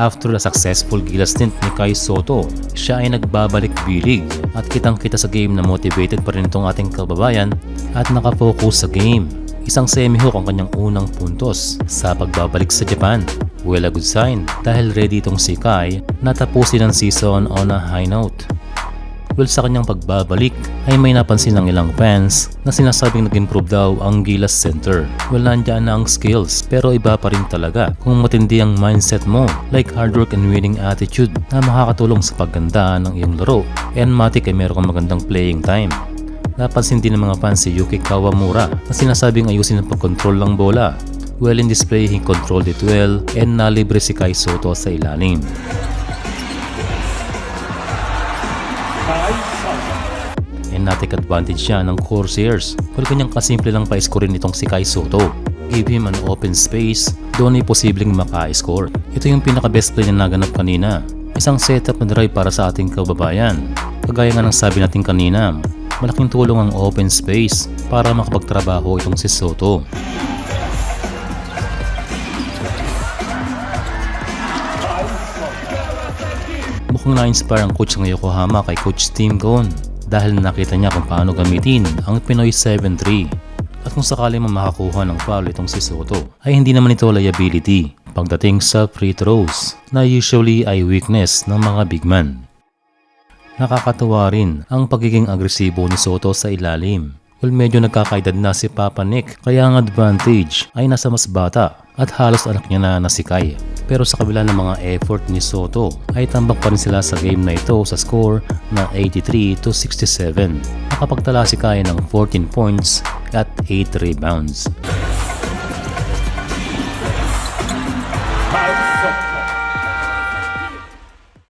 After a successful Gilas stint ni Kai Sotto, siya ay nagbabalik bilig at kitang-kita sa game na motivated pa rin itong ating kababayan at nakafocus sa game. Isang semi-hook ang kanyang unang puntos sa pagbabalik sa Japan. Well, a good sign dahil ready itong si Kai na tapusin ang season on a high note. Well, sa kanyang pagbabalik ay may napansin ng ilang fans na sinasabing nag-improve daw ang Gilas center. Well, nandiyan na ang skills pero iba pa rin talaga kung matindi ang mindset mo like hard work and winning attitude na makakatulong sa pagganda ng iyong laro. And matik ay meron kang magandang playing time. Napansin din ng mga fans si Yuki Kawamura na sinasabing ayusin ang pag-control ng bola. Well, in this play, he controlled it well and nalibre si Kai Sotto sa ilalim. And na-take advantage siya ng Corsairs. Well, kanyang kasimple lang pa-scorein itong si Kai Sotto. Give him an open space, doon ay posibleng maka-score. Ito yung pinaka-best play na naganap kanina. Isang setup na drive para sa ating kababayan. Kagaya nga ng sabi natin kanina, malaking tulong ang open space para makapagtrabaho itong si Sotto. Mukhang na-inspire ang coach ng Yokohama kay Coach Tim Gon dahil nakita niya kung paano gamitin ang Pinoy 7-3. At kung sakali man makakuha ng foul itong si Sotto, ay hindi naman ito liability pagdating sa free throws na usually ay weakness ng mga big man. Nakakatuwa rin ang pagiging agresibo ni Sotto sa ilalim. Well, medyo nagkakaedad na si Papa Nick kaya ang advantage ay nasa mas bata at halos anak niya na si Kai. Pero sa kabila ng mga effort ni Sotto ay tambak pa rin sila sa game na ito sa score na 83-67. Nakapagtala si Kai ng 14 points at 8 rebounds.